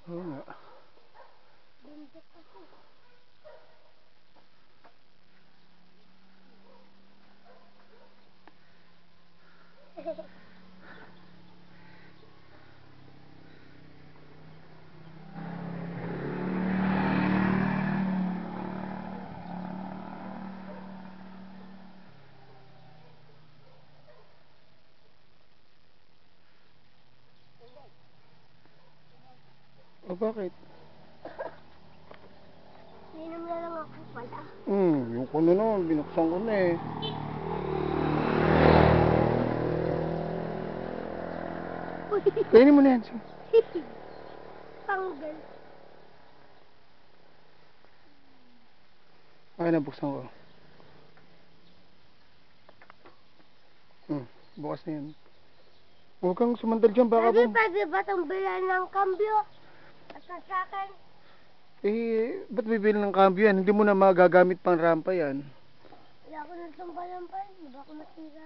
Oo nga. Bundok kasi. O bakit? Inom na lang ako pala. Yung kuno naman, binuksan ko na eh. Kainin mo na yan. Panggal. Ay, nabuksan ko. Bukas na yan. Huwag kang sumandal dyan, baka Pwede ba itong bilan ng kambyo? At sa akin? ba't bibili ng cambio yan? Hindi mo na magagamit pang rampa yan. Wala ako nang tumbalan pa. Hindi ba ako nasira?